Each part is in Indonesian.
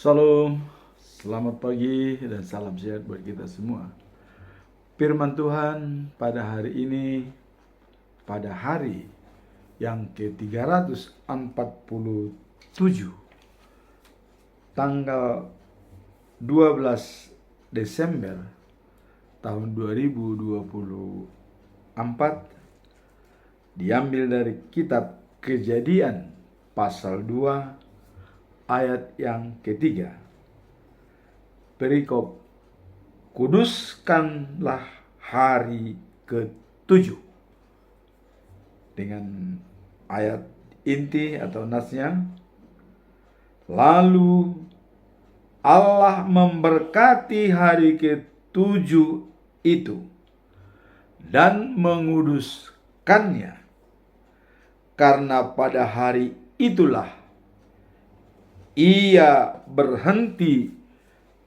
Shalom, selamat pagi dan salam sehat buat kita semua. Firman Tuhan pada hari ini, pada hari yang ke-347, tanggal 12 Desember tahun 2024, diambil dari kitab Kejadian pasal 2 ayat yang ketiga. Perikop, kuduskanlah hari ke-7. Dengan ayat inti atau nasnya, lalu Allah memberkati hari ke-7 itu dan menguduskannya, karena pada hari itulah Ia berhenti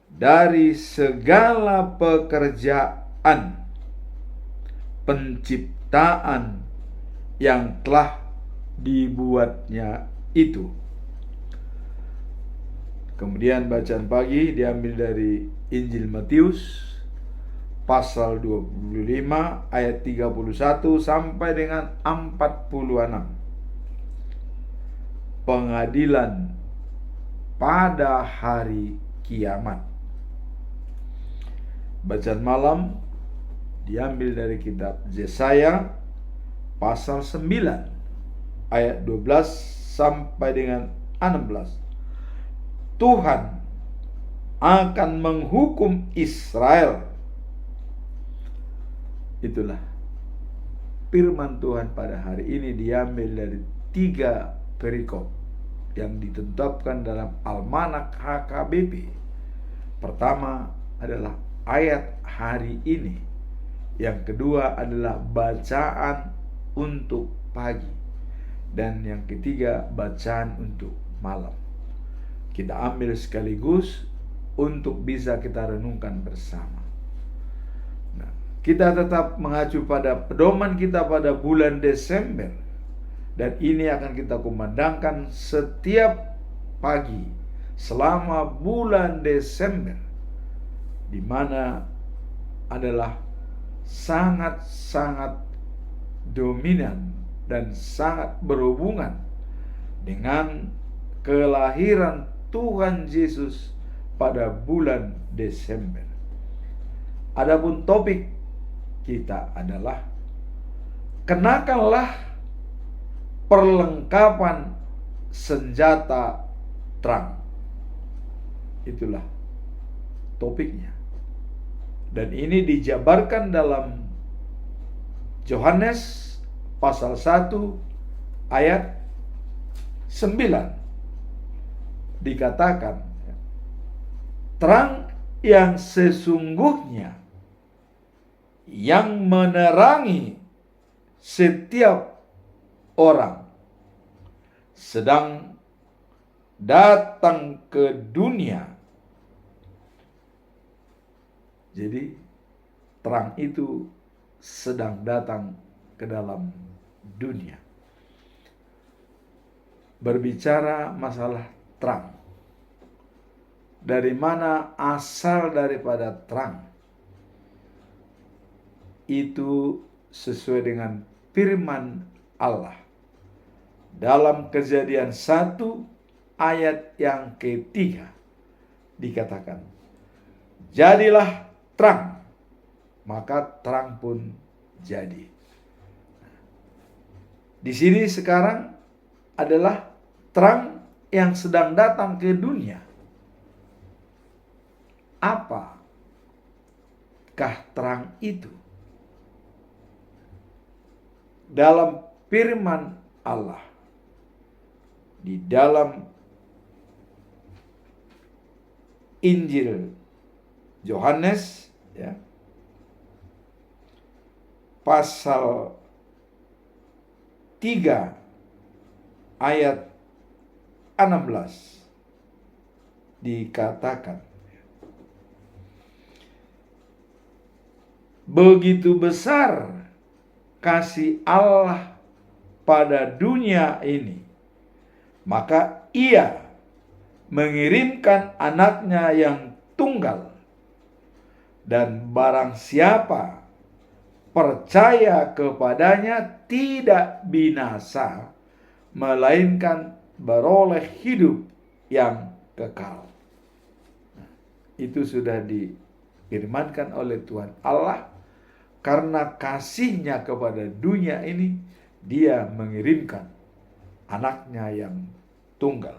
dari segala pekerjaan penciptaan yang telah dibuatnya itu. Kemudian bacaan pagi diambil dari Injil Matius pasal 25 ayat 31 sampai dengan 46. Pengadilan pada hari kiamat. Bacaan malam diambil dari kitab Yesaya pasal 9 ayat 12 sampai dengan 16. Tuhan akan menghukum Israel. Itulah firman Tuhan pada hari ini, diambil dari 3 perikop yang ditetapkan dalam Almanak HKBP. Pertama adalah ayat hari ini. Yang kedua adalah bacaan untuk pagi. Dan yang ketiga bacaan untuk malam. Kita ambil sekaligus untuk bisa kita renungkan bersama. Nah, kita tetap mengacu pada pedoman kita pada bulan Desember. Dan ini akan kita kumandangkan setiap pagi selama bulan Desember, di mana adalah sangat-sangat dominan dan sangat berhubungan dengan kelahiran Tuhan Yesus pada bulan Desember. Adapun topik kita adalah kenakanlah perlengkapan senjata terang. Itulah topiknya. Dan ini dijabarkan dalam Yohanes pasal 1 ayat 9. Dikatakan, terang yang sesungguhnya yang menerangi setiap orang sedang datang ke dunia. Jadi terang itu sedang datang ke dalam dunia. Berbicara masalah terang, dari mana asal daripada terang? Itu sesuai dengan firman Allah dalam Kejadian 1 ayat yang ketiga, dikatakan, jadilah terang, maka terang pun jadi. Di sini sekarang adalah terang yang sedang datang ke dunia. Apakah terang itu? Dalam firman Allah, di dalam Injil Yohanes, ya, pasal 3 ayat 16 dikatakan, begitu besar kasih Allah pada dunia ini, maka Ia mengirimkan anaknya yang tunggal, dan barang siapa percaya kepadanya tidak binasa, melainkan beroleh hidup yang kekal. Itu sudah difirmankan oleh Tuhan Allah. Karena kasih-Nya kepada dunia ini, Dia mengirimkan anaknya yang tunggal.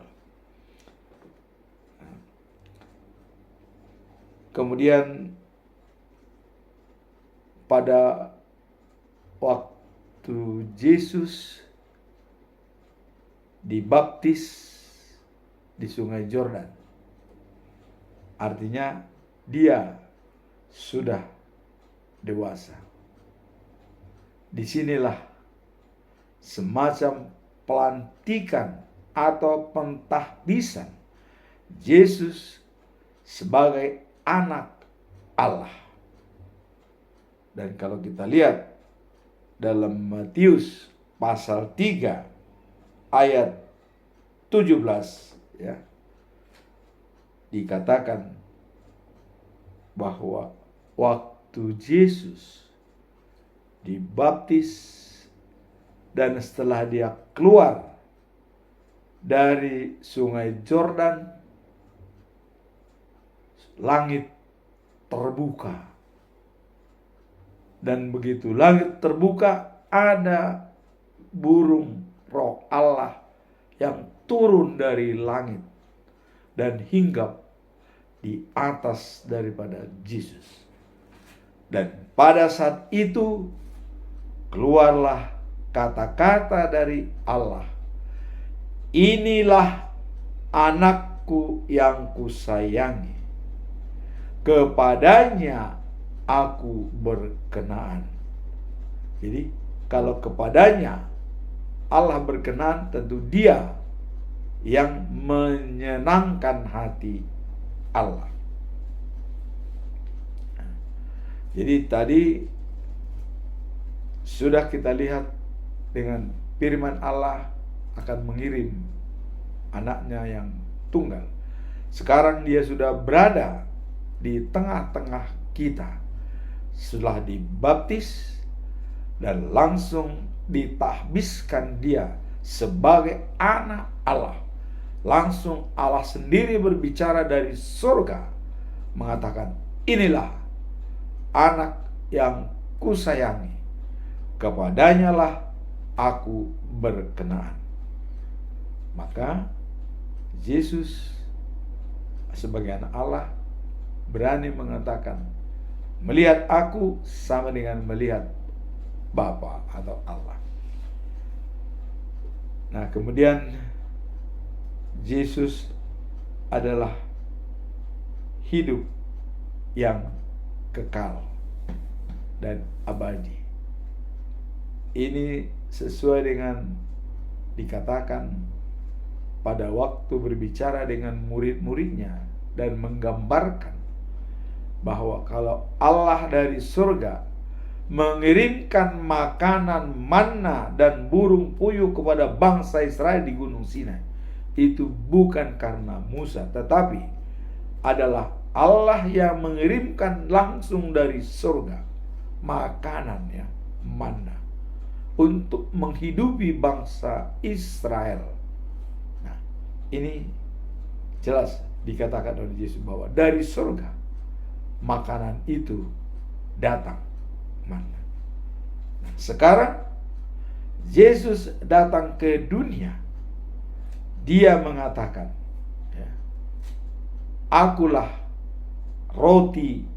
Kemudian pada waktu Yesus dibaptis di Sungai Yordan, artinya Dia sudah dewasa. Disinilah semacam pelantikan atau pentahbisan Yesus sebagai anak Allah. Dan kalau kita lihat dalam Matius pasal 3 ayat 17, ya, dikatakan bahwa waktu Yesus dibaptis dan setelah Dia keluar dari Sungai Yordan, langit terbuka. Dan begitu langit terbuka, ada burung roh Allah yang turun dari langit dan hinggap di atas daripada Yesus. Dan pada saat itu keluarlah kata-kata dari Allah, "Inilah anakku yang kusayangi, kepadanya aku berkenan." Jadi kalau kepadanya Allah berkenan, tentu Dia yang menyenangkan hati Allah. Jadi tadi sudah kita lihat dengan firman Allah akan mengirim anaknya yang tunggal. Sekarang Dia sudah berada di tengah-tengah kita, setelah dibaptis dan langsung ditahbiskan Dia sebagai anak Allah. Langsung Allah sendiri berbicara dari surga, mengatakan, "Inilah anak yang kusayangi, kepadanya lah aku berkenan." Maka Yesus sebagai anak Allah berani mengatakan, "Melihat aku sama dengan melihat Bapa atau Allah." Nah, kemudian Yesus adalah hidup yang kekal dan abadi. Ini sesuai dengan dikatakan pada waktu berbicara dengan murid-muridnya dan menggambarkan bahwa kalau Allah dari surga mengirimkan makanan manna dan burung puyuh kepada bangsa Israel di Gunung Sinai, itu bukan karena Musa, tetapi adalah Allah yang mengirimkan langsung dari surga makanannya, manna, untuk menghidupi bangsa Israel. Nah, ini jelas dikatakan oleh Yesus bahwa dari surga makanan itu datang, manna. Nah, sekarang Yesus datang ke dunia. Dia mengatakan, ya, "Akulah roti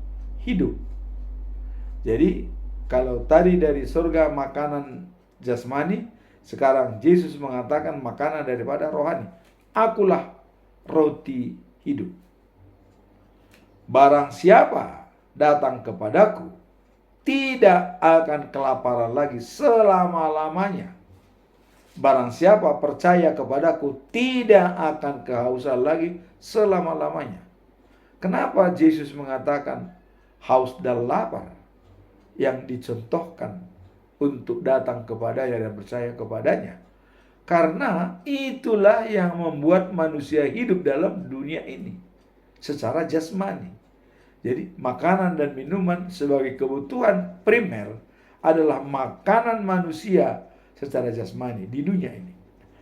hidup." Jadi kalau tadi dari surga makanan jasmani, sekarang Yesus mengatakan makanan daripada rohani. "Akulah roti hidup. Barang siapa datang kepadaku tidak akan kelaparan lagi selama-lamanya. Barang siapa percaya kepadaku tidak akan kehausan lagi selama-lamanya." Kenapa Yesus mengatakan haus dan lapar yang dicontohkan untuk datang kepadanya dan percaya kepadanya? Karena itulah yang membuat manusia hidup dalam dunia ini secara jasmani. Jadi makanan dan minuman sebagai kebutuhan primer adalah makanan manusia secara jasmani di dunia ini.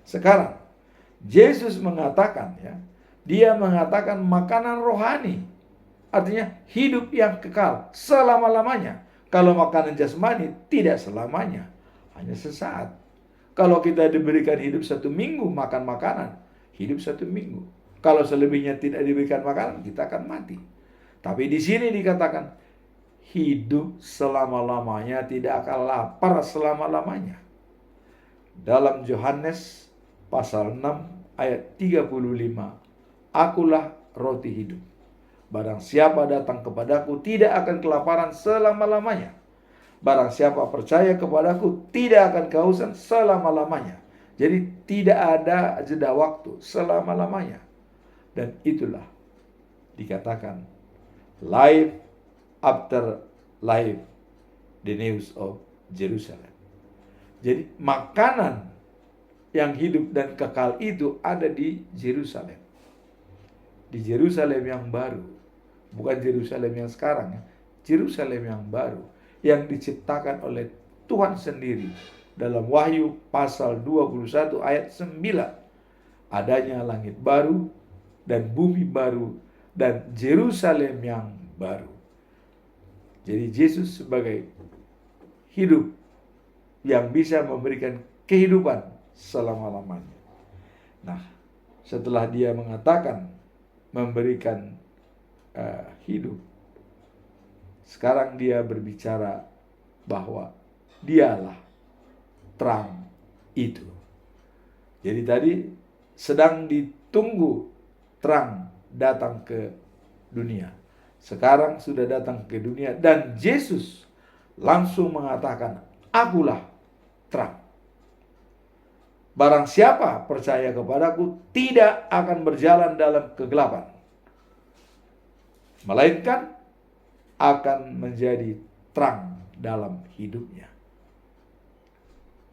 Sekarang Yesus mengatakan, dia mengatakan makanan rohani, artinya hidup yang kekal selama-lamanya. Kalau makanan jasmani tidak selamanya, hanya sesaat. Kalau kita diberikan hidup 1 minggu makan makanan, hidup 1 minggu. Kalau selebihnya tidak diberikan makanan, kita akan mati. Tapi di sini dikatakan hidup selama-lamanya, tidak akan lapar selama-lamanya. Dalam Yohanes pasal 6 ayat 35, akulah roti hidup. Barang siapa datang kepadaku tidak akan kelaparan selama-lamanya. Barang siapa percaya kepadaku tidak akan kehausan selama-lamanya. Jadi tidak ada jeda waktu, selama-lamanya. Dan itulah dikatakan life after life, the news of Jerusalem. Jadi makanan yang hidup dan kekal itu ada di Yerusalem. Di Yerusalem yang baru. Bukan Yerusalem yang sekarang, Yerusalem yang baru, yang diciptakan oleh Tuhan sendiri. Dalam Wahyu pasal 21 ayat 9. Adanya langit baru dan bumi baru dan Yerusalem yang baru. Jadi Yesus sebagai hidup yang bisa memberikan kehidupan selama-lamanya. Nah, setelah dia mengatakan memberikan hidup, sekarang dia berbicara bahwa dialah terang itu. Jadi tadi sedang ditunggu terang datang ke dunia. Sekarang sudah datang ke dunia dan Yesus langsung mengatakan, akulah terang. Barang siapa percaya kepadaku tidak akan berjalan dalam kegelapan, melainkan akan menjadi terang dalam hidupnya.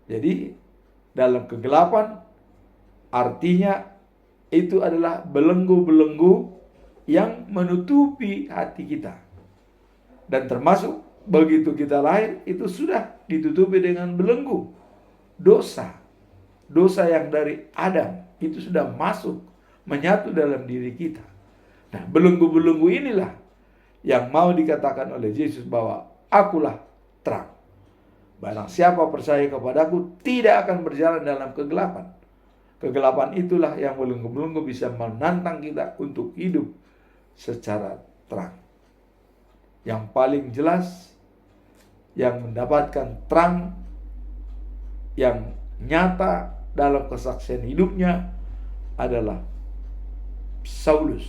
Jadi dalam kegelapan artinya itu adalah belenggu-belenggu yang menutupi hati kita. Dan termasuk begitu kita lahir itu sudah ditutupi dengan belenggu dosa. Dosa yang dari Adam itu sudah masuk menyatu dalam diri kita. Nah, belenggu-belenggu inilah yang mau dikatakan oleh Yesus bahwa akulah terang. Barang siapa percaya kepadaku tidak akan berjalan dalam kegelapan. Kegelapan itulah yang belenggu-belenggu bisa menantang kita untuk hidup secara terang. Yang paling jelas yang mendapatkan terang yang nyata dalam kesaksian hidupnya adalah Saulus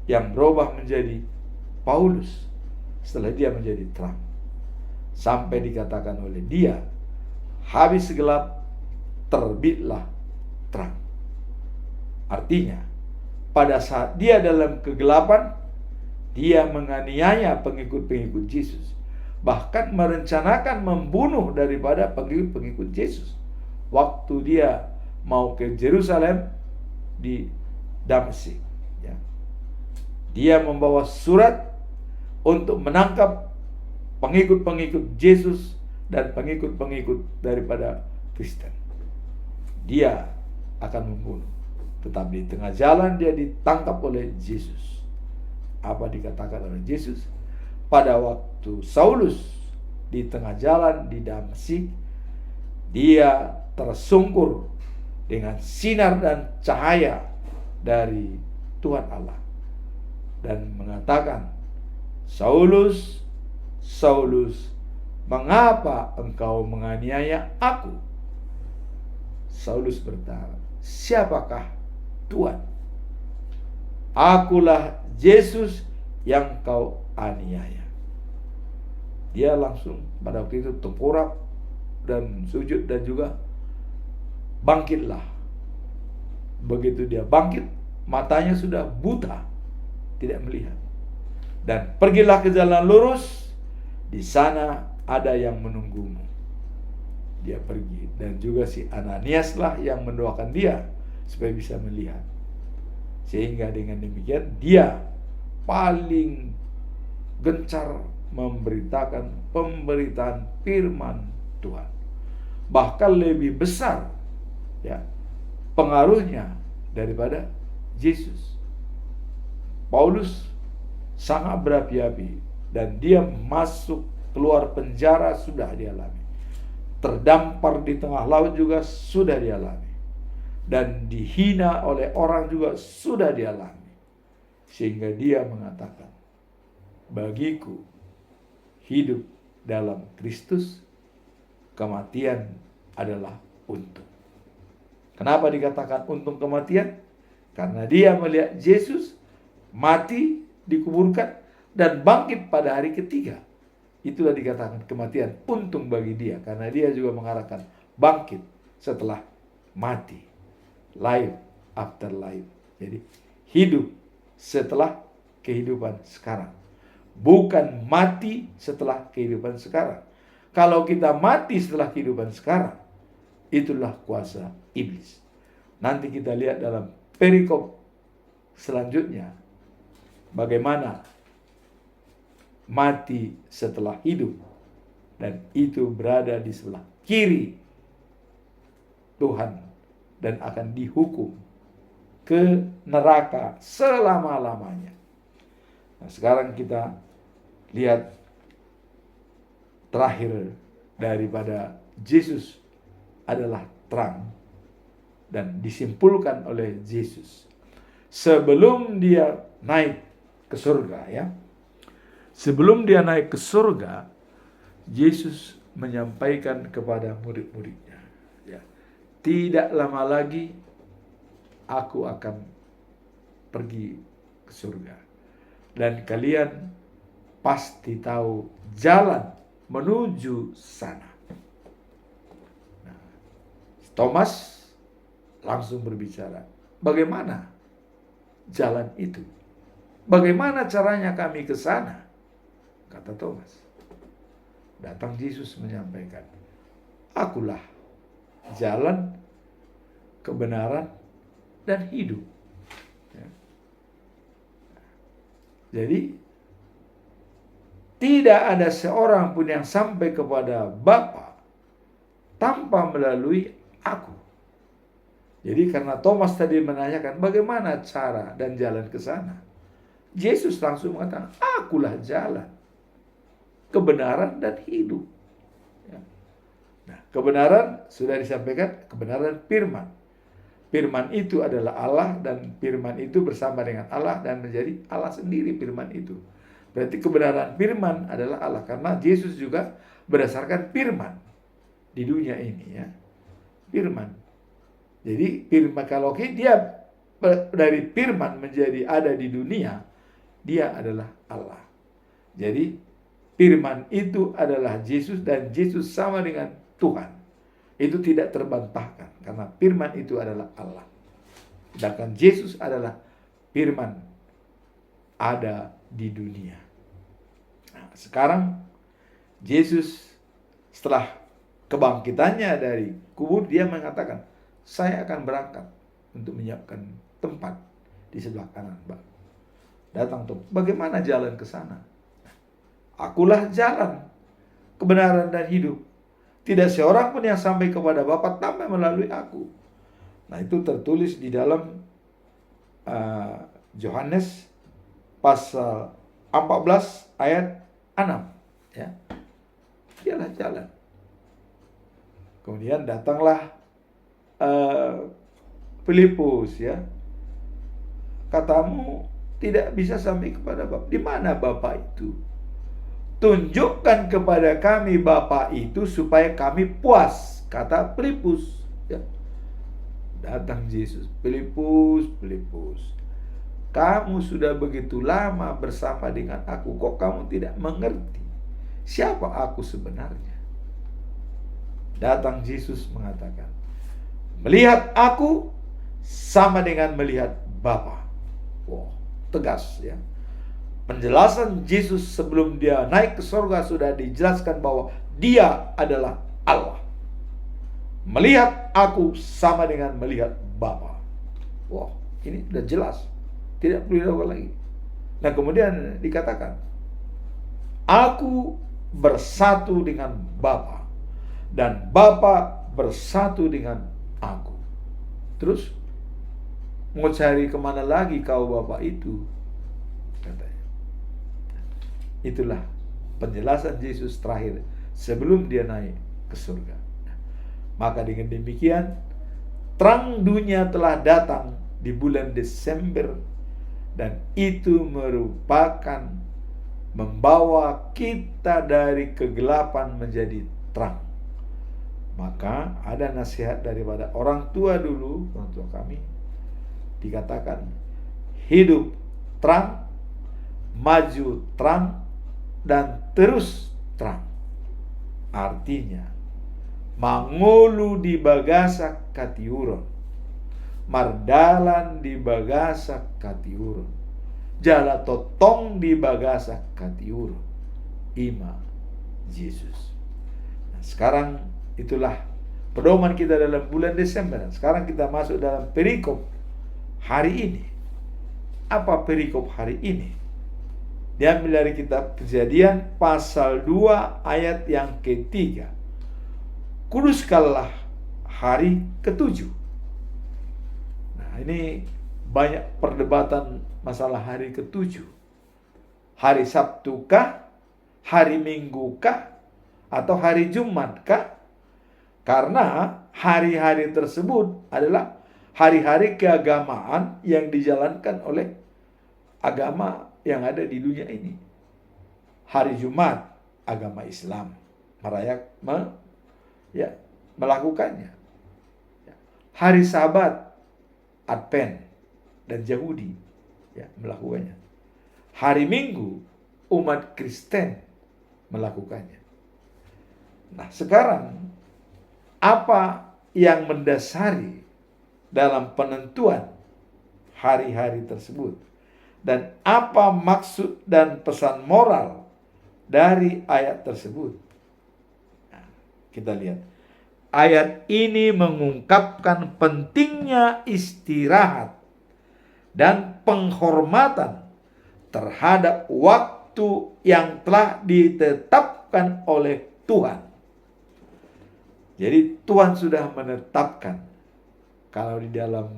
yang berubah menjadi Paulus setelah dia menjadi terang. Sampai dikatakan oleh dia, habis gelap terbitlah terang. Artinya, pada saat dia dalam kegelapan, dia menganiaya pengikut-pengikut Yesus. Bahkan merencanakan membunuh daripada pengikut-pengikut Yesus. Waktu dia mau ke Yerusalem di Damaskus, dia membawa surat untuk menangkap pengikut-pengikut Yesus dan pengikut-pengikut daripada Kristen. Dia akan membunuh. Tetapi di tengah jalan dia ditangkap oleh Yesus. Apa dikatakan oleh Yesus? Pada waktu Saulus di tengah jalan di Damaskus, dia tersungkur dengan sinar dan cahaya dari Tuhan Allah dan mengatakan, Saulus, Saulus, mengapa engkau menganiaya aku? Saulus bertanya, siapakah Tuhan? Akulah Yesus yang kau aniaya. Dia langsung pada waktu itu tengkurap dan sujud dan juga bangkitlah. Begitu dia bangkit, matanya sudah buta, tidak melihat. Dan pergilah ke jalan lurus, di sana ada yang menunggumu. dia pergi. Dan juga si Ananias lah yang mendoakan dia supaya bisa melihat. Sehingga dengan demikian dia paling gencar memberitakan pemberitaan firman Tuhan. Bahkan lebih besar ya pengaruhnya daripada Yesus. Paulus sangat berapi-api dan dia masuk keluar penjara sudah dialami. Terdampar di tengah laut juga sudah dialami. Dan dihina oleh orang juga sudah dialami. Sehingga dia mengatakan, bagiku hidup dalam Kristus, kematian adalah untung. Kenapa dikatakan untung kematian? Karena dia melihat Yesus mati, dikuburkan, dan bangkit pada hari ketiga. Itulah dikatakan kematian untung bagi dia. Karena dia juga mengarahkan bangkit setelah mati. Life after life. Jadi hidup setelah kehidupan sekarang. Bukan mati setelah kehidupan sekarang. Kalau kita mati setelah kehidupan sekarang, itulah kuasa iblis. Nanti kita lihat dalam perikop selanjutnya bagaimana mati setelah hidup, dan itu berada di sebelah kiri Tuhan dan akan dihukum ke neraka selama-lamanya. Nah, sekarang kita lihat terakhir daripada Yesus adalah terang, dan disimpulkan oleh Yesus sebelum dia naik ke surga ya. Sebelum dia naik ke surga, Yesus menyampaikan kepada murid-muridnya ya, tidak lama lagi aku akan pergi ke surga dan kalian pasti tahu jalan menuju sana. Nah, Thomas langsung berbicara, bagaimana jalan itu? Bagaimana caranya kami ke sana? Kata Thomas. Datang Yesus menyampaikan, akulah jalan, kebenaran, dan hidup. Ya. Jadi tidak ada seorang pun yang sampai kepada Bapa tanpa melalui aku. Jadi karena Thomas tadi menanyakan bagaimana cara dan jalan ke sana, Yesus langsung mengatakan, akulah jalan, kebenaran, dan hidup. Ya. Nah, kebenaran sudah disampaikan, kebenaran firman. Firman itu adalah Allah, dan firman itu bersama dengan Allah dan menjadi Allah sendiri firman itu. Berarti kebenaran firman adalah Allah, karena Yesus juga berdasarkan firman di dunia ini ya. Firman. Jadi firman, kalau dia dari firman menjadi ada di dunia, dia adalah Allah. Jadi firman itu adalah Yesus, dan Yesus sama dengan Tuhan. Itu tidak terbantahkan karena firman itu adalah Allah. Sedangkan Yesus adalah firman ada di dunia. Nah, sekarang Yesus setelah kebangkitannya dari kubur, dia mengatakan, saya akan berangkat untuk menyiapkan tempat di sebelah kanan Bapa. Datang tuh, bagaimana jalan ke sana? Akulah jalan, kebenaran, dan hidup. Tidak seorang pun yang sampai kepada Bapa tanpa melalui aku. Nah, itu tertulis di dalam Yohanes pasal 14 ayat 6. Ya. Dialah jalan. Kemudian datanglah Filipus ya. Katamu tidak bisa sampai kepada Bapa. Di mana Bapa itu? Tunjukkan kepada kami Bapa itu supaya kami puas, kata Filipus. Ya. Datang Yesus, Filipus, kamu sudah begitu lama bersama dengan aku, kok kamu tidak mengerti siapa aku sebenarnya? Datang Yesus mengatakan, melihat aku sama dengan melihat Bapa. Wow, tegas ya. Penjelasan Yesus sebelum dia naik ke surga sudah dijelaskan bahwa dia adalah Allah. Melihat aku sama dengan melihat Bapa. Wah, ini sudah jelas. Tidak perlu diragukan lagi. Nah, kemudian dikatakan, aku bersatu dengan Bapa dan Bapa bersatu dengan aku. Terus mau cari kemana lagi kau Bapa itu? Katanya. Itulah penjelasan Yesus terakhir sebelum dia naik ke surga. Maka dengan demikian, terang dunia telah datang di bulan Desember, dan itu merupakan membawa kita dari kegelapan menjadi terang. Maka ada nasihat daripada orang tua dulu, orang tua kami, dikatakan hidup terang, maju terang, dan terus terang. Artinya mangolu di bagasak katiuron, mardalan di bagasak katiuron, jala totong di bagasak katiuron, ima Yesus. Nah, sekarang itulah pedoman kita dalam bulan Desember. Sekarang kita masuk dalam perikop hari ini. Apa perikop hari ini? Diambil dari kitab Kejadian pasal 2 ayat yang ketiga. Kuduskanlah hari ketujuh. Nah, ini banyak perdebatan masalah hari ketujuh. Hari Sabtu kah? Hari Minggu kah? Atau hari Jumat kah? Karena hari-hari tersebut adalah hari-hari keagamaan yang dijalankan oleh agama yang ada di dunia ini. Hari Jumat, agama Islam melakukannya. Hari Sabat, Advent dan Yahudi melakukannya. Hari Minggu, umat Kristen melakukannya. Nah, sekarang apa yang mendasari dalam penentuan hari-hari tersebut? Dan apa maksud dan pesan moral dari ayat tersebut? Nah, kita lihat. Ayat ini mengungkapkan pentingnya istirahat dan penghormatan terhadap waktu yang telah ditetapkan oleh Tuhan. Jadi Tuhan sudah menetapkan, kalau di dalam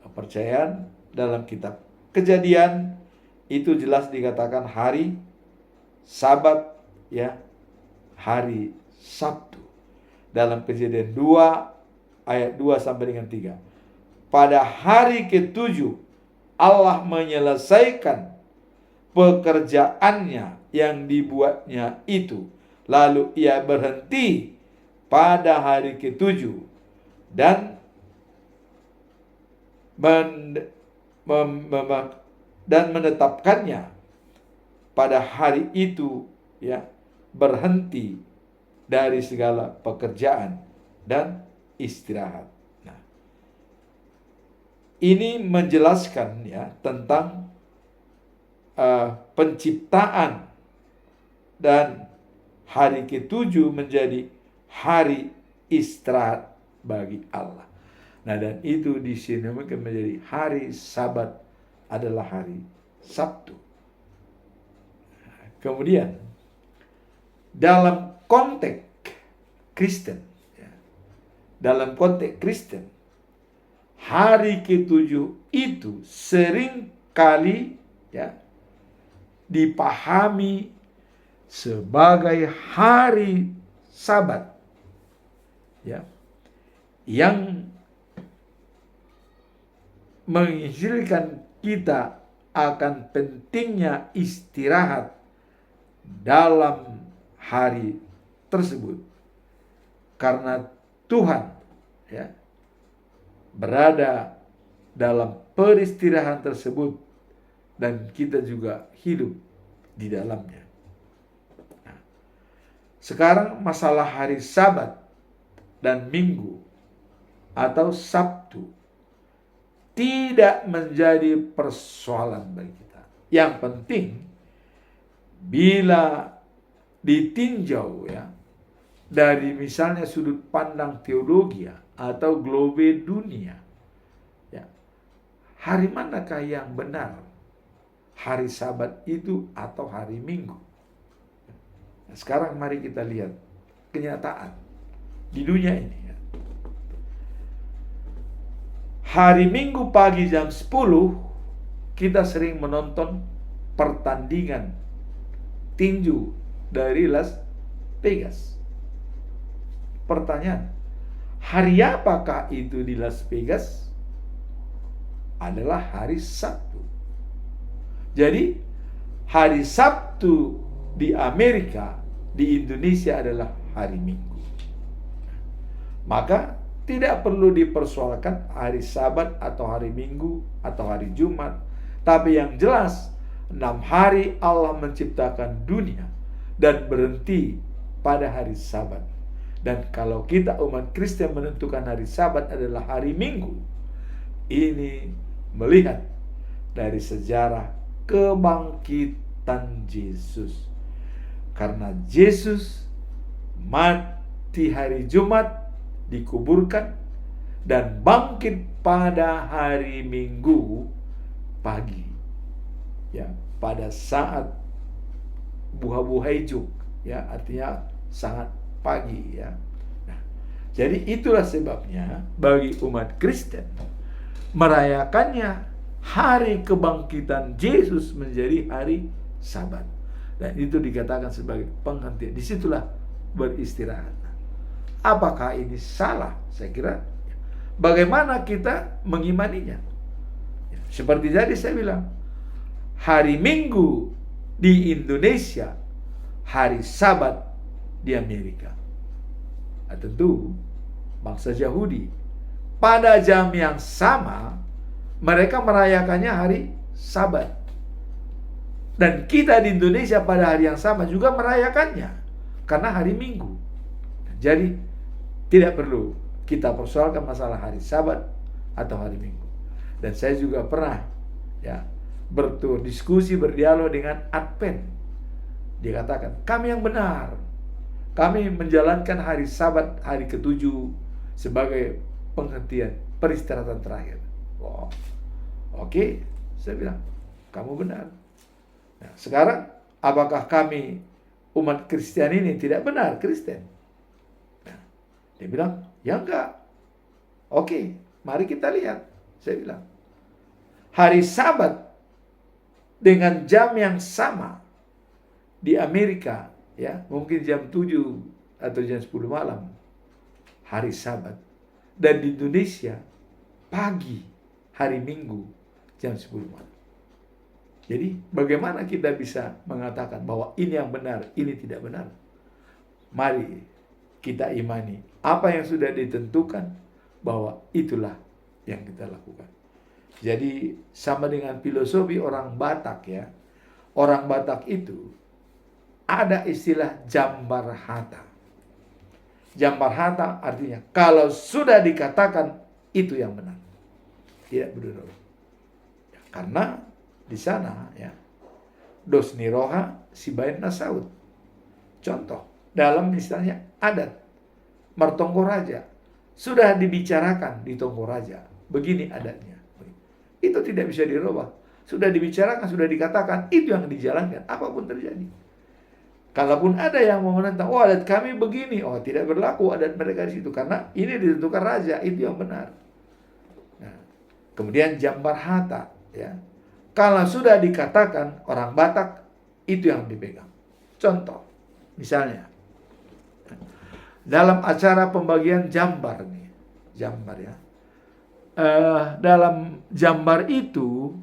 kepercayaan, dalam kitab Kejadian itu jelas dikatakan hari Sabat, hari Sabtu. Dalam Kejadian 2 ayat 2 sampai dengan 3. Pada hari ketujuh Allah menyelesaikan pekerjaannya yang dibuatnya itu. Lalu ia berhenti pada hari ketujuh dan menetapkannya pada hari itu, berhenti dari segala pekerjaan dan istirahat. Nah, ini menjelaskan tentang penciptaan dan hari ketujuh menjadi hari istirahat bagi Allah. Nah, dan itu disinamakan menjadi hari Sabat adalah hari Sabtu. Kemudian dalam konteks Kristen, hari ketujuh itu sering kali dipahami sebagai hari Sabat, yang menginjilkan kita akan pentingnya istirahat dalam hari tersebut, karena Tuhan berada dalam peristirahan tersebut dan kita juga hidup di dalamnya. Nah, sekarang masalah hari Sabat dan Minggu atau Sabtu tidak menjadi persoalan bagi kita. Yang penting bila ditinjau dari misalnya sudut pandang teologi atau globe dunia, ya, hari manakah yang benar? Hari Sabat itu atau hari Minggu? Nah, sekarang mari kita lihat kenyataan di dunia ini. Ya. Hari Minggu pagi jam 10 kita sering menonton pertandingan tinju dari Las Vegas. Pertanyaan, hari apakah itu di Las Vegas? Adalah hari Sabtu. Jadi hari Sabtu di Amerika, di Indonesia adalah hari Minggu. Maka tidak perlu dipersoalkan hari Sabat atau hari Minggu atau hari Jumat. Tapi yang jelas 6 hari Allah menciptakan dunia dan berhenti pada hari Sabat. Dan kalau kita umat Kristen menentukan hari Sabat adalah hari Minggu, ini melihat dari sejarah kebangkitan Yesus. Karena Yesus mati hari Jumat, dikuburkan, dan bangkit pada hari Minggu pagi. Ya, pada saat buha-buha hijau, ya, artinya sangat pagi, ya. Nah, jadi itulah sebabnya bagi umat Kristen merayakannya hari kebangkitan Yesus menjadi hari Sabat. Dan itu dikatakan sebagai penghentian. Disitulah beristirahat. Apakah ini salah? Saya kira bagaimana kita mengimaninya? Seperti tadi saya bilang, hari Minggu di Indonesia, hari Sabat di Amerika. Nah, tentu bangsa Yahudi pada jam yang sama mereka merayakannya hari Sabat. Dan kita di Indonesia pada hari yang sama juga merayakannya karena hari Minggu. Jadi tidak perlu kita persoalkan masalah hari Sabat atau hari Minggu. Dan saya juga pernah, ya, berdiskusi, berdialog dengan Advent. Dia katakan, kami yang benar. Kami menjalankan hari Sabat, hari ke-7 sebagai penghentian, peristirahatan terakhir. Wow. Oke, saya bilang, kamu benar. Nah, sekarang, apakah kami umat Kristen ini tidak benar Kristen? Nah, dia bilang, ya enggak. Oke, mari kita lihat. Saya bilang, hari Sabat dengan jam yang sama di Amerika, ya, mungkin jam 7 atau jam 10 malam, hari Sabat. Dan di Indonesia, pagi, hari Minggu, jam 10 malam. Jadi bagaimana kita bisa mengatakan bahwa ini yang benar, ini tidak benar? Mari kita imani apa yang sudah ditentukan, bahwa itulah yang kita lakukan. Jadi sama dengan filosofi orang Batak, ya. Orang Batak itu ada istilah jambar hata. Jambar hata artinya kalau sudah dikatakan itu yang benar, tidak berdua. Ya, karena di sana, ya, dos niroha sibain nasaut. Contoh dalam misalnya adat Martonggo Raja sudah dibicarakan di Tonggo Raja, begini adatnya. Itu tidak bisa dirubah. Sudah dibicarakan, sudah dikatakan, itu yang dijalankan, apapun terjadi. Kalaupun ada yang mau menentang, oh adat kami begini, oh tidak berlaku adat mereka di situ, karena ini ditentukan raja, itu yang benar. Nah, kemudian jambar hata, ya. Kalau sudah dikatakan orang Batak, itu yang dipegang. Contoh, misalnya dalam acara pembagian jambar nih, jambar, ya. Dalam jambar itu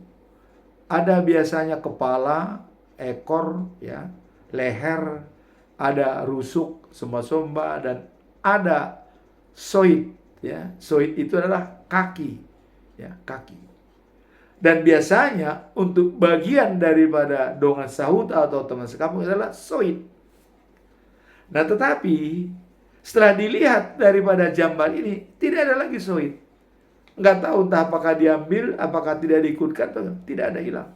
ada biasanya kepala, ekor, ya, leher, ada rusuk, somba-somba, dan ada soit, ya. Soit itu adalah kaki, ya, kaki. Dan biasanya untuk bagian daripada dongan sahut atau teman sekampung adalah soit. Nah, tetapi setelah dilihat daripada jambar ini, tidak ada lagi soit. Nggak tahu entah apakah diambil, apakah tidak diikutkan, tidak ada, hilang.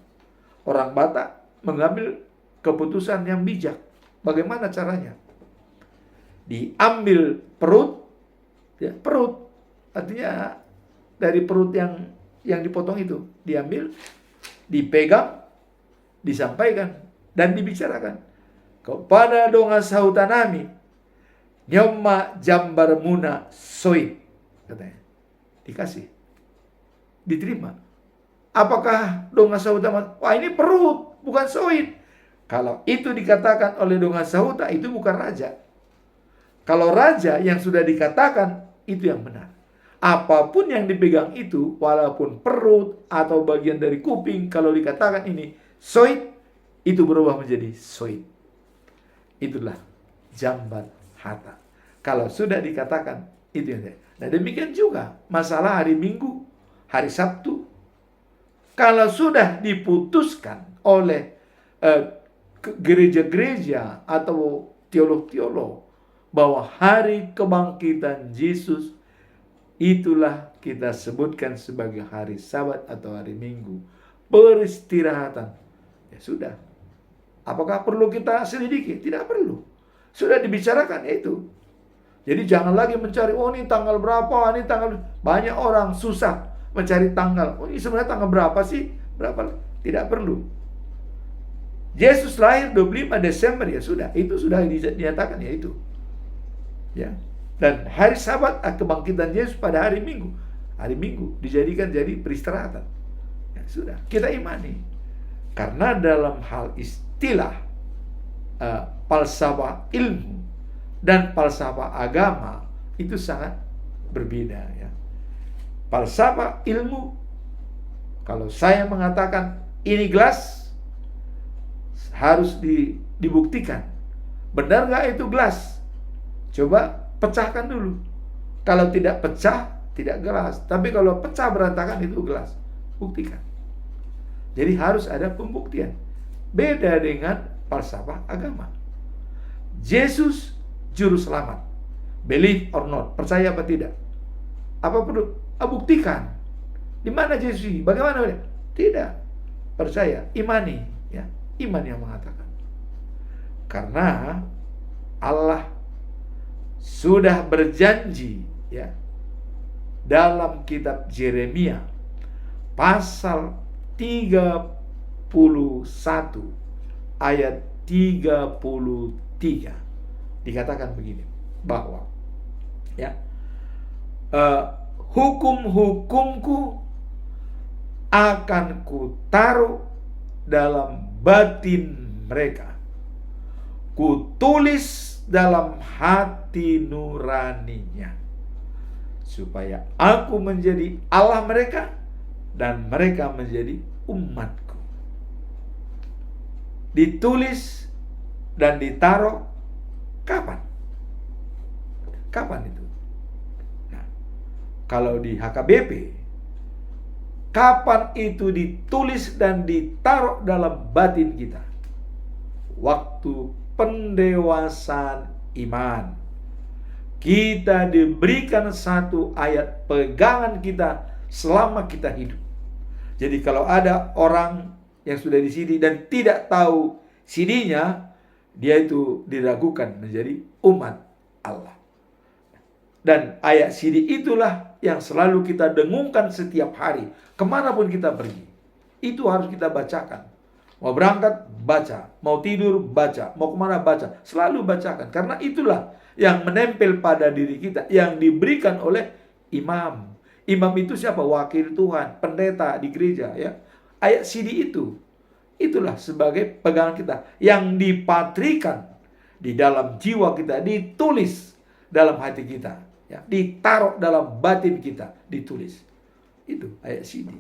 Orang Batak mengambil keputusan yang bijak. Bagaimana caranya? diambil perut, ya, perut artinya dari perut yang dipotong itu diambil, dipegang, disampaikan dan dibicarakan kepada donga sautanami nyoma jambar muna soit, katanya dikasih, diterima. Apakah donga sauta? Wah, ini perut, bukan soit. Kalau itu dikatakan oleh donga sauta, itu bukan raja. Kalau raja yang sudah dikatakan, itu yang benar. Apapun yang dipegang itu, walaupun perut atau bagian dari kuping, kalau dikatakan ini soit, itu berubah menjadi soit. Itulah jambat hata. Kalau sudah dikatakan, itu yang saya. Nah, demikian juga masalah hari Minggu, hari Sabtu. Kalau sudah diputuskan oleh gereja-gereja atau teolog-teolog bahwa hari kebangkitan Yesus itulah kita sebutkan sebagai hari Sabat atau hari Minggu, peristirahatan, ya sudah. Apakah perlu kita selidiki? Tidak perlu. Sudah dibicarakan itu. Jadi jangan lagi mencari, oh ini tanggal berapa, ini tanggal, banyak orang susah mencari tanggal. Oh ini sebenarnya tanggal berapa sih? Berapa? Tidak perlu. Yesus lahir 25 Desember, ya sudah. Itu sudah dinyatakan, ya itu. Ya. Dan hari Sabat kebangkitan Yesus pada hari Minggu. Hari Minggu dijadikan jadi peristirahatan. Ya sudah, kita imani. Karena dalam hal istilah falsafah ilmu dan falsafah agama itu sangat berbeda, ya. Falsafah ilmu, kalau saya mengatakan ini gelas, harus dibuktikan. Benar nggak itu gelas? Coba pecahkan dulu. Kalau tidak pecah, tidak gelas. Tapi kalau pecah berantakan, itu gelas. Buktikan. Jadi harus ada pembuktian. Beda dengan falsafah agama. Yesus juru selamat. Believe or not, percaya apa tidak? Apa perlu? Buktikan. Di mana Yesus? Bagaimana? Tidak. Percaya, imani, ya. Iman yang mengatakan. Karena Allah sudah berjanji, ya, dalam kitab Yeremia pasal 31 ayat 33 dikatakan begini, bahwa ya hukum-hukumku akan kutaruh dalam batin mereka, kutulis dalam hati nuraninya, supaya aku menjadi Allah mereka dan mereka menjadi umatku. Ditulis dan ditaruh kapan? Kapan itu? Nah, kalau di HKBP, kapan itu ditulis dan ditaruh dalam batin kita? Waktu pendewasaan iman. Kita diberikan satu ayat pegangan kita selama kita hidup. Jadi kalau ada orang yang sudah di CD dan tidak tahu CD-nya, dia itu diragukan menjadi umat Allah. Dan ayat CD itulah yang selalu kita dengungkan setiap hari, kemanapun kita pergi. Itu harus kita bacakan. Mau berangkat, baca. Mau tidur, baca. Mau kemana, baca. Selalu bacakan. Karena itulah yang menempel pada diri kita, yang diberikan oleh imam. Imam itu siapa? Wakil Tuhan, pendeta di gereja, ya. Ayat CD itu, itulah sebagai pegangan kita, yang dipatrikan di dalam jiwa kita, ditulis dalam hati kita, ya, ditaruh dalam batin kita, ditulis. Itu ayat CD.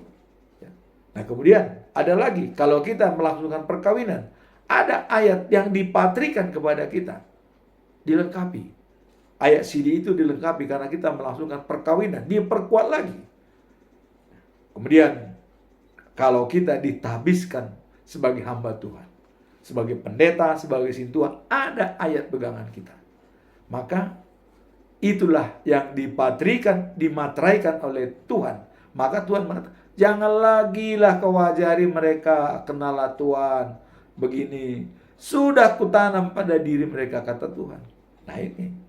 Ya. Nah, kemudian ada lagi, kalau kita melangsungkan perkawinan, ada ayat yang dipatrikan kepada kita, dilengkapi. Ayat CD itu dilengkapi karena kita melangsungkan perkawinan, diperkuat lagi. Kemudian kalau kita ditabiskan sebagai hamba Tuhan, sebagai pendeta, sebagai sintuan, ada ayat pegangan kita. Maka itulah yang dipatrikan, dimateraikan oleh Tuhan. Maka Tuhan mengatakan, jangan lagi lah kau ajari mereka, kenalah Tuhan begini. Sudah kutanam pada diri mereka, kata Tuhan. Nah ini.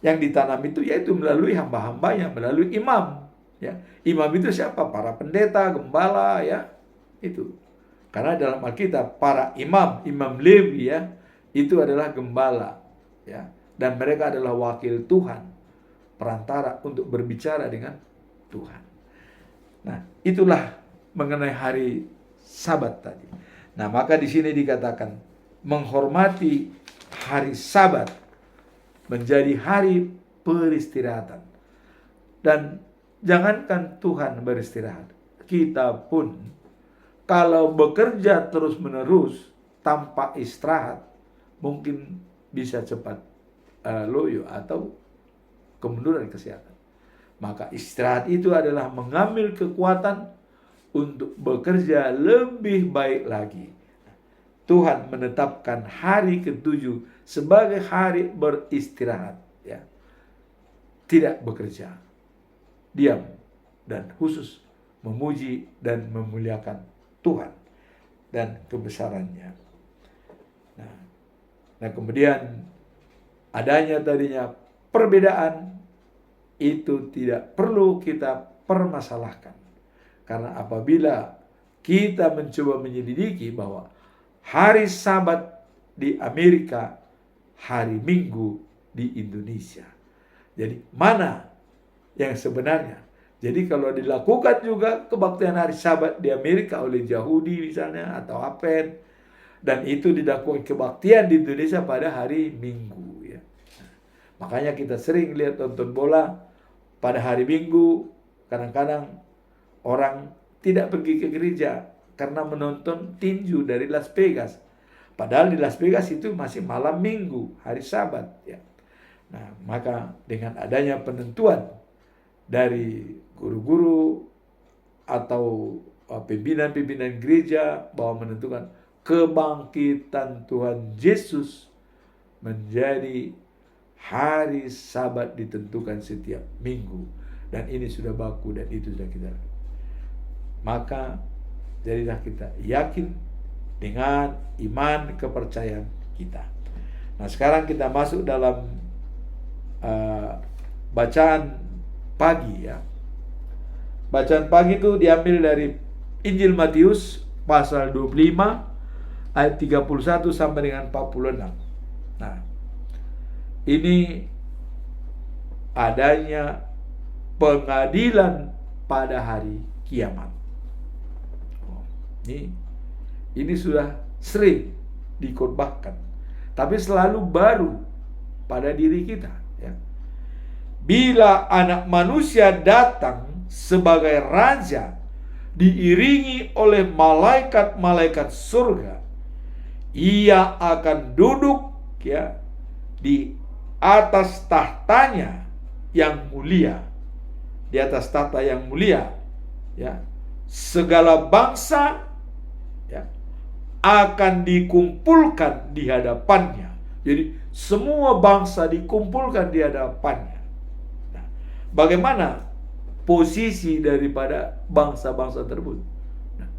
yang ditanam itu yaitu melalui hamba-hambanya, melalui imam. Ya, imam itu siapa? Para pendeta, gembala, ya, itu. Karena dalam Alkitab para imam, imam Lewi, ya, itu adalah gembala, ya, dan mereka adalah wakil Tuhan, perantara untuk berbicara dengan Tuhan. Nah, itulah mengenai hari Sabat tadi. Nah, maka di sini dikatakan menghormati hari Sabat menjadi hari peristirahatan. Dan jangankan Tuhan beristirahat, kita pun kalau bekerja terus-menerus tanpa istirahat, mungkin bisa cepat loyo atau kemunduran kesehatan. Maka istirahat itu adalah mengambil kekuatan untuk bekerja lebih baik lagi. Tuhan menetapkan hari ke-7 sebagai hari beristirahat, ya. Tidak bekerja, diam, dan khusus memuji dan memuliakan Tuhan dan kebesarannya. Nah, kemudian adanya tadinya perbedaan itu tidak perlu kita permasalahkan. Karena apabila kita mencoba menyelidiki bahwa hari Sabat di Amerika, hari Minggu di Indonesia. Jadi mana yang sebenarnya? Jadi kalau dilakukan juga kebaktian hari Sabat di Amerika oleh Yahudi misalnya atau Apen, dan itu dilakukan kebaktian di Indonesia pada hari Minggu, ya. Makanya kita sering lihat nonton bola pada hari Minggu. Kadang-kadang orang tidak pergi ke gereja karena menonton tinju dari Las Vegas. Padahal di Las Vegas itu masih malam Minggu, hari Sabat, ya. Nah, maka dengan adanya penentuan dari guru-guru atau pimpinan-pimpinan gereja bahwa menentukan kebangkitan Tuhan Yesus menjadi hari Sabat ditentukan setiap minggu, dan ini sudah baku dan itu sudah kita. Maka jadilah kita yakin dengan iman kepercayaan kita. Nah, sekarang kita masuk dalam bacaan pagi, ya. Bacaan pagi itu diambil dari Injil Matius pasal 25 ayat 31 sampai dengan 46. Nah, ini adanya pengadilan pada hari kiamat. Ini sudah sering dikhotbahkan, tapi selalu baru pada diri kita, ya. Bila Anak Manusia datang sebagai Raja, diiringi oleh malaikat-malaikat surga, Ia akan duduk, ya, di atas tahtanya yang mulia, di atas tahta yang mulia, ya. Segala bangsa, ya, akan dikumpulkan di hadapannya. Jadi semua bangsa dikumpulkan di hadapannya. Nah, bagaimana posisi daripada bangsa-bangsa tersebut? Nah,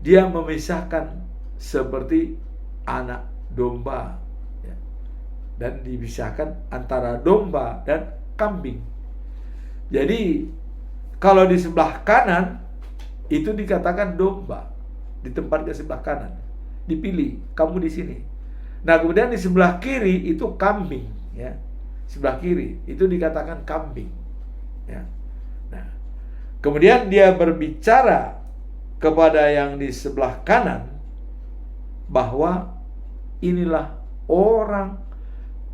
dia memisahkan seperti anak domba, ya, dan dipisahkan antara domba dan kambing. Jadi kalau di sebelah kanan itu dikatakan domba, di tempat di sebelah kanan, dipilih kamu di sini. Nah, kemudian di sebelah kiri itu kambing, ya. Sebelah kiri itu dikatakan kambing, ya. Nah, kemudian dia berbicara kepada yang di sebelah kanan bahwa inilah orang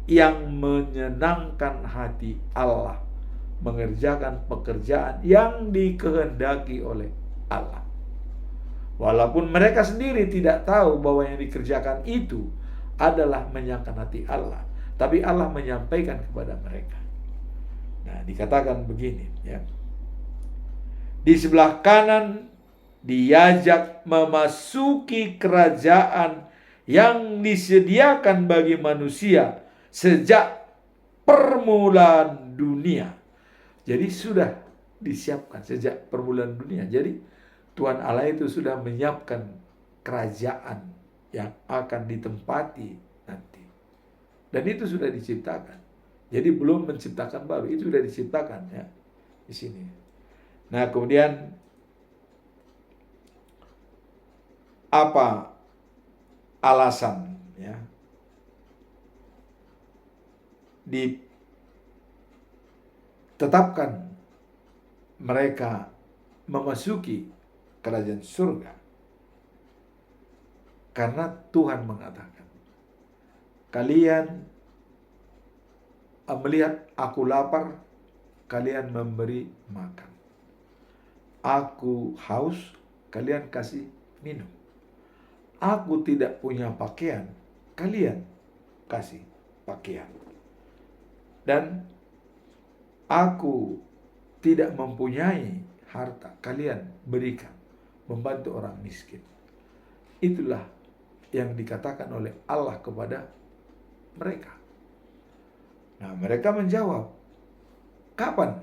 yang menyenangkan hati Allah, mengerjakan pekerjaan yang dikehendaki oleh Allah. Walaupun mereka sendiri tidak tahu bahwa yang dikerjakan itu adalah menyenangkan hati Allah, tapi Allah menyampaikan kepada mereka. Nah, dikatakan begini, ya. Di sebelah kanan diajak memasuki kerajaan yang disediakan bagi manusia sejak permulaan dunia. Jadi sudah disiapkan sejak permulaan dunia. Jadi Tuhan Allah itu sudah menyiapkan kerajaan yang akan ditempati nanti. Dan itu sudah diciptakan. Jadi belum menciptakan baru, itu sudah diciptakan ya di sini. Nah, kemudian apa alasan ya ditetapkan mereka memasuki kerajaan surga? Karena Tuhan mengatakan, kalian melihat aku lapar, kalian memberi makan. Aku haus, kalian kasih minum. Aku tidak punya pakaian, kalian kasih pakaian. Dan aku tidak mempunyai harta, kalian berikan, membantu orang miskin. Itulah yang dikatakan oleh Allah kepada mereka. Nah, mereka menjawab, kapan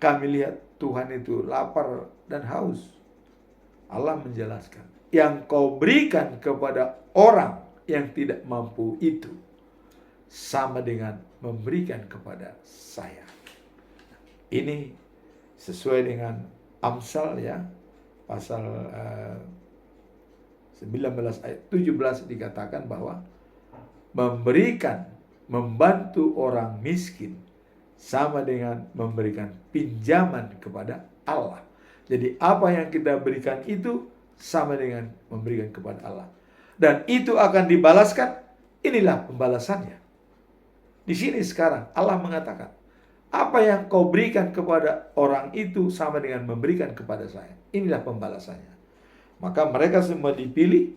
kami lihat Tuhan itu lapar dan haus? Allah menjelaskan, yang kau berikan kepada orang yang tidak mampu itu sama dengan memberikan kepada saya. Ini sesuai dengan Amsal ya, pasal 19 ayat 17 dikatakan bahwa memberikan, membantu orang miskin sama dengan memberikan pinjaman kepada Allah. Jadi apa yang kita berikan itu sama dengan memberikan kepada Allah. Dan itu akan dibalaskan, inilah pembalasannya. Di sini sekarang Allah mengatakan, apa yang kau berikan kepada orang itu sama dengan memberikan kepada saya. Inilah pembalasannya. Maka mereka semua dipilih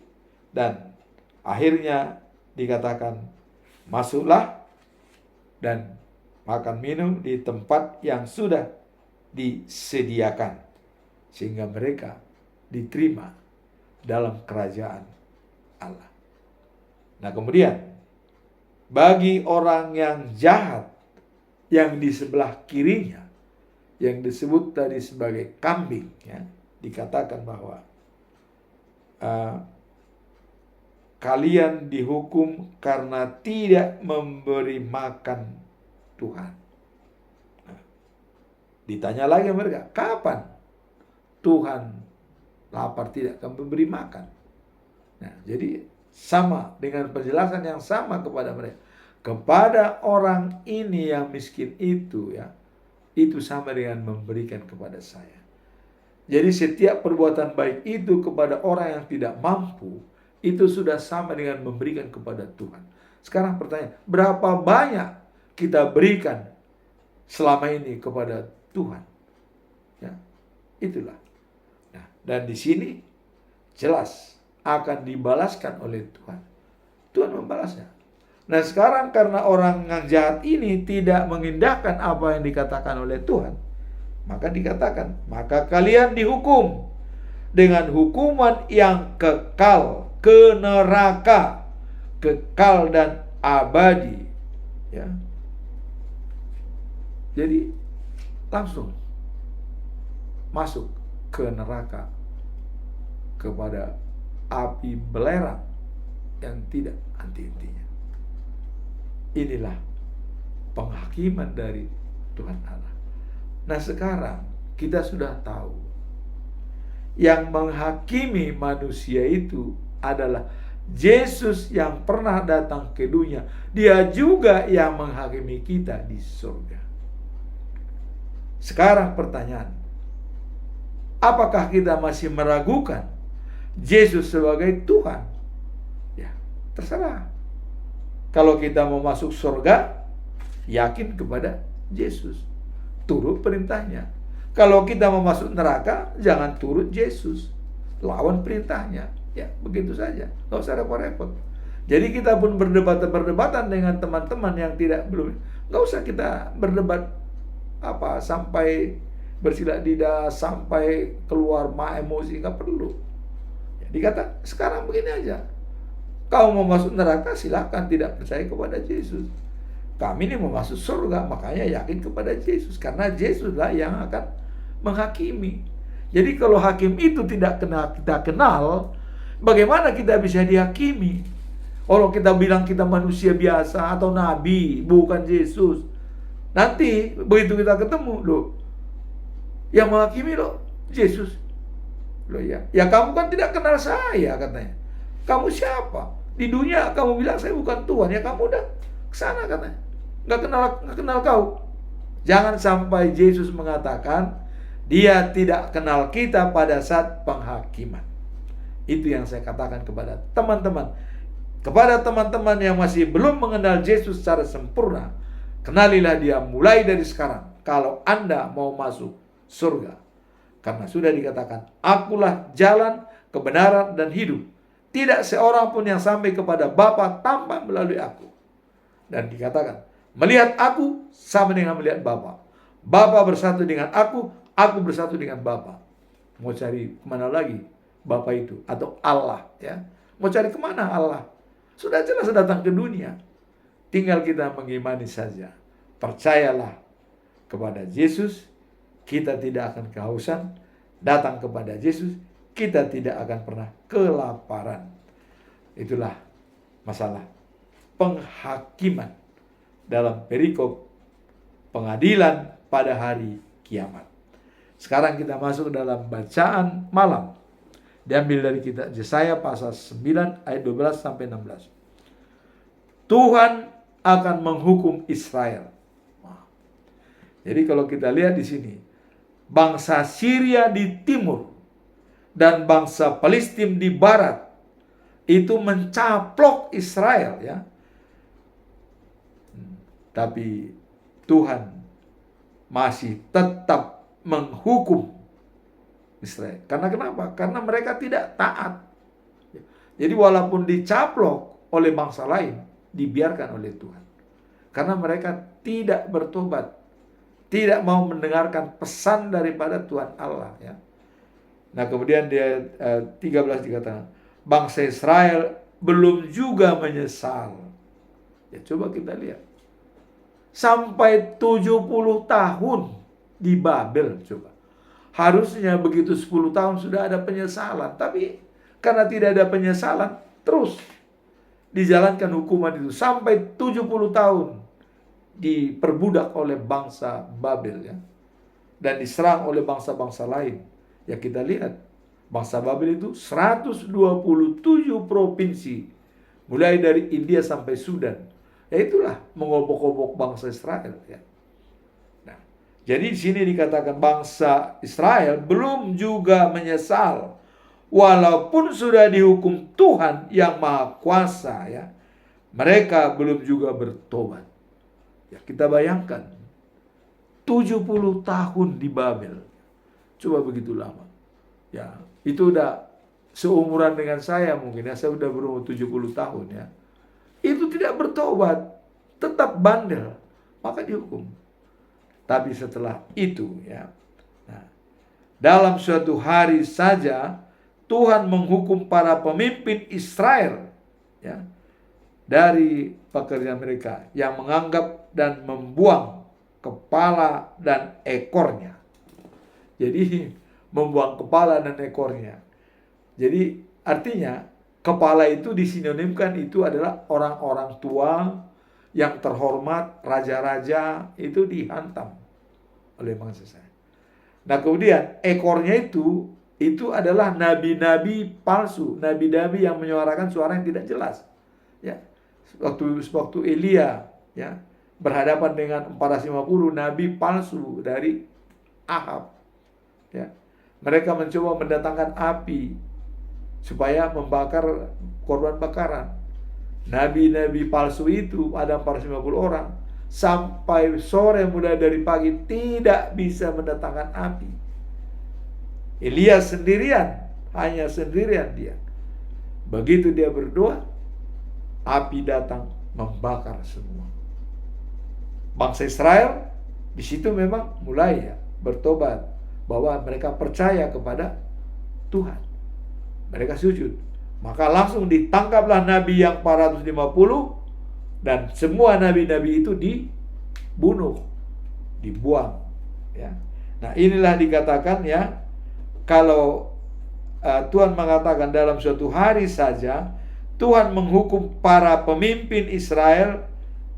dan akhirnya dikatakan, masuklah dan makan minum di tempat yang sudah disediakan, sehingga mereka diterima dalam kerajaan Allah. Nah, kemudian bagi orang yang jahat yang di sebelah kirinya, yang disebut tadi sebagai kambing ya, dikatakan bahwa kalian dihukum karena tidak memberi makan Tuhan. Nah, ditanya lagi mereka, kapan Tuhan lapar tidak akan memberi makan? Nah, jadi sama dengan penjelasan yang sama kepada mereka. Kepada orang ini yang miskin itu ya, itu sama dengan memberikan kepada saya. Jadi setiap perbuatan baik itu kepada orang yang tidak mampu, itu sudah sama dengan memberikan kepada Tuhan. Sekarang pertanyaan, berapa banyak kita berikan selama ini kepada Tuhan? Ya, itulah. Nah, dan di sini jelas akan dibalaskan oleh Tuhan. Tuhan membalasnya. Nah, sekarang karena orang yang jahat ini tidak mengindahkan apa yang dikatakan oleh Tuhan, maka dikatakan, maka kalian dihukum dengan hukuman yang kekal, ke neraka, kekal dan abadi. Ya. Jadi langsung masuk ke neraka, kepada api belerang yang tidak henti-hentinya. Inilah penghakiman dari Tuhan Allah. Nah, sekarang kita sudah tahu yang menghakimi manusia itu adalah Yesus yang pernah datang ke dunia. Dia juga yang menghakimi kita di surga. Sekarang pertanyaan, apakah kita masih meragukan Yesus sebagai Tuhan? Ya, terserah. Kalau kita mau masuk surga, yakin kepada Yesus, turut perintahnya. Kalau kita mau masuk neraka, jangan turut Yesus, lawan perintahnya. Ya, begitu saja, nggak usah repot-repot. Jadi kita pun berdebatan dengan teman-teman yang belum, nggak usah kita berdebat sampai bersilat lidah, sampai keluar emosi, nggak perlu. Jadi kata sekarang begini aja, kau mau masuk neraka silahkan, tidak percaya kepada Yesus. Kami ini mau masuk surga, makanya yakin kepada Yesus, karena Yesuslah yang akan menghakimi. Jadi kalau hakim itu tidak kita kenal, bagaimana kita bisa dihakimi? Kalau kita bilang kita manusia biasa atau nabi, bukan Yesus. Nanti begitu kita ketemu, loh, yang menghakimi loh Yesus. Loh ya, ya kamu kan tidak kenal saya katanya. Kamu siapa? Di dunia kamu bilang saya bukan Tuhan, ya kamu udah kesana katanya. Nggak kenal kau. Jangan sampai Yesus mengatakan dia tidak kenal kita pada saat penghakiman. Itu yang saya katakan kepada teman-teman. Kepada teman-teman yang masih belum mengenal Yesus secara sempurna, kenalilah dia mulai dari sekarang kalau Anda mau masuk surga. Karena sudah dikatakan, akulah jalan, kebenaran, dan hidup. Tidak seorang pun yang sampai kepada Bapa tanpa melalui aku. Dan dikatakan, melihat aku sama dengan melihat Bapa. Bapa bersatu dengan aku bersatu dengan Bapa. Mau cari kemana lagi Bapa itu? Atau Allah, ya. Mau cari kemana Allah? Sudah jelas datang ke dunia. Tinggal kita mengimani saja. Percayalah kepada Yesus, kita tidak akan kehausan. Datang kepada Yesus, kita tidak akan pernah kelaparan. Itulah masalah penghakiman dalam perikop pengadilan pada hari kiamat. Sekarang kita masuk dalam bacaan malam. Diambil dari kitab Yesaya pasal 9 ayat 12 sampai 16. Tuhan akan menghukum Israel. Jadi kalau kita lihat di sini, bangsa Syria di timur dan bangsa Palestina di barat itu mencaplok Israel, ya. Tapi Tuhan masih tetap menghukum Israel. Karena kenapa? Karena mereka tidak taat. Jadi walaupun dicaplok oleh bangsa lain, dibiarkan oleh Tuhan. Karena mereka tidak bertobat, tidak mau mendengarkan pesan daripada Tuhan Allah, ya. Nah, kemudian dia 13 dikatakan, bangsa Israel belum juga menyesal. Ya, coba kita lihat. Sampai 70 tahun di Babel, coba. Harusnya begitu 10 tahun sudah ada penyesalan. Tapi karena tidak ada penyesalan, terus dijalankan hukuman itu. Sampai 70 tahun diperbudak oleh bangsa Babel, ya. Dan diserang oleh bangsa-bangsa lain. Ya, kita lihat. Bangsa Babel itu 127 provinsi. Mulai dari India sampai Sudan. Ya, itulah mengobok-obok bangsa Israel, ya. Jadi di sini dikatakan bangsa Israel belum juga menyesal, walaupun sudah dihukum Tuhan yang Maha Kuasa, ya. Mereka belum juga bertobat. Ya, kita bayangkan 70 tahun di Babel. Coba begitu lama. Ya, itu udah seumuran dengan saya mungkin, ya. Saya udah berumur 70 tahun, ya. Itu tidak bertobat, tetap bandel, maka dihukum. Tapi setelah itu, ya, nah, dalam suatu hari saja Tuhan menghukum para pemimpin Israel, ya, dari pekerjaan mereka yang menganggap dan membuang kepala dan ekornya. Jadi membuang kepala dan ekornya. Jadi artinya kepala itu disinonimkan itu adalah orang-orang tua yang terhormat, raja-raja, itu dihantam oleh bangsa saya. Nah, kemudian ekornya itu adalah nabi-nabi palsu, nabi-nabi yang menyuarakan suara yang tidak jelas. Ya, waktu Elia, ya, berhadapan dengan 450 nabi palsu dari Ahab, ya, mereka mencoba mendatangkan api supaya membakar korban bakaran. Nabi-nabi palsu itu ada 450 orang. Sampai sore mulai dari pagi tidak bisa mendatangkan api. Elia sendirian, hanya sendirian dia. Begitu dia berdoa, api datang membakar semua. Bangsa Israel di situ memang mulai, ya, bertobat bahwa mereka percaya kepada Tuhan. Mereka sujud. Maka langsung ditangkaplah nabi yang 450 dan semua nabi-nabi itu dibunuh, dibuang, ya. Nah, inilah dikatakan, ya, kalau Tuhan mengatakan dalam suatu hari saja Tuhan menghukum para pemimpin Israel,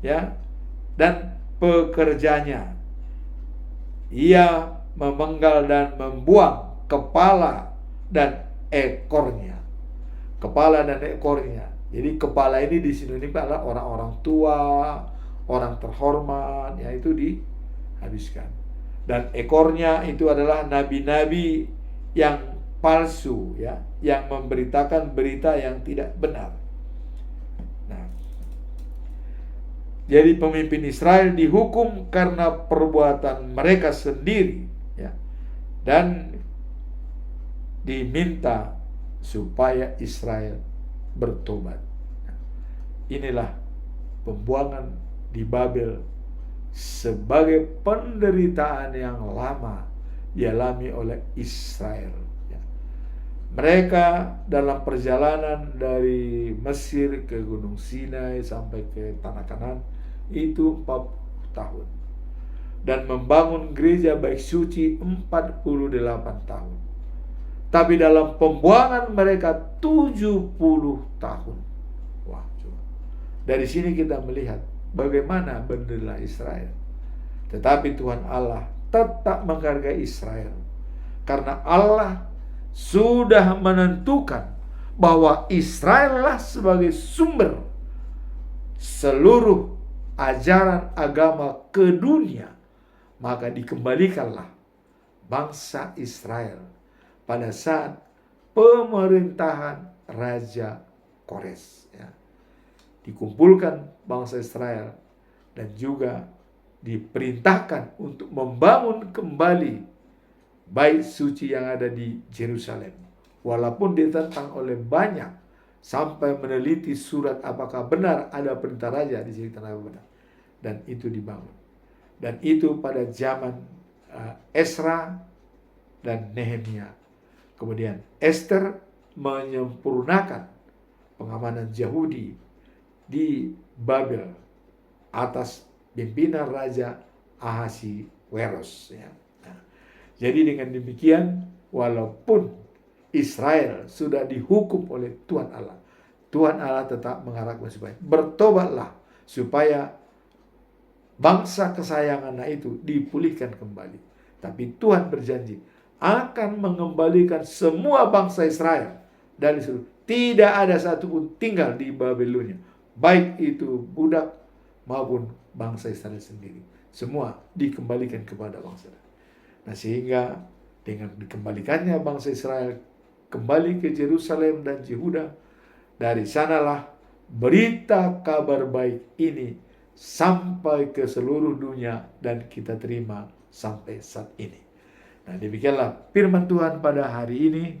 ya, dan pekerjanya. Ia memenggal dan membuang kepala dan ekornya. Kepala dan ekornya. Jadi kepala ini di sini adalah orang-orang tua, orang terhormat, ya, itu dihabiskan. Dan ekornya itu adalah nabi-nabi yang palsu, ya, yang memberitakan berita yang tidak benar. Nah, jadi pemimpin Israel dihukum karena perbuatan mereka sendiri, ya, dan diminta supaya Israel bertobat. Inilah pembuangan di Babel sebagai penderitaan yang lama dialami oleh Israel. Mereka dalam perjalanan dari Mesir ke Gunung Sinai sampai ke Tanah Kanaan itu 40 tahun. Dan membangun gereja bait suci 48 tahun. Tapi dalam pembuangan mereka 70 tahun. Wah, coba. Dari sini kita melihat bagaimana bendera Israel. Tetapi Tuhan Allah tetap menghargai Israel. Karena Allah sudah menentukan bahwa Israel lah sebagai sumber seluruh ajaran agama ke dunia. Maka dikembalikanlah bangsa Israel pada saat pemerintahan Raja Kores, ya. Dikumpulkan bangsa Israel dan juga diperintahkan untuk membangun kembali bait suci yang ada di Yerusalem. Walaupun ditentang oleh banyak sampai meneliti surat apakah benar ada perintah raja di sini tanah benar. Dan itu dibangun. Dan itu pada zaman Esra dan Nehemia. Kemudian Esther menyempurnakan pengamanan Yahudi di Babel atas pimpinan Raja Ahasiweros, ya. Jadi dengan demikian, walaupun Israel sudah dihukum oleh Tuhan Allah tetap mengharapkan supaya bertobatlah, supaya bangsa kesayangannya itu dipulihkan kembali. Tapi Tuhan berjanji akan mengembalikan semua bangsa Israel dari seluruh. Tidak ada satu pun tinggal di Babelonia, baik itu budak maupun bangsa Israel sendiri. Semua dikembalikan kepada bangsa Israel. Nah, sehingga dengan dikembalikannya bangsa Israel kembali ke Yerusalem dan Yehuda, dari sanalah berita kabar baik ini sampai ke seluruh dunia dan kita terima sampai saat ini. Nah, demikianlah firman Tuhan pada hari ini,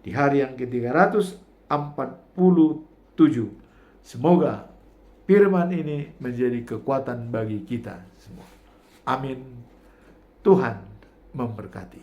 di hari yang ke-347. Semoga firman ini menjadi kekuatan bagi kita semua. Amin. Tuhan memberkati.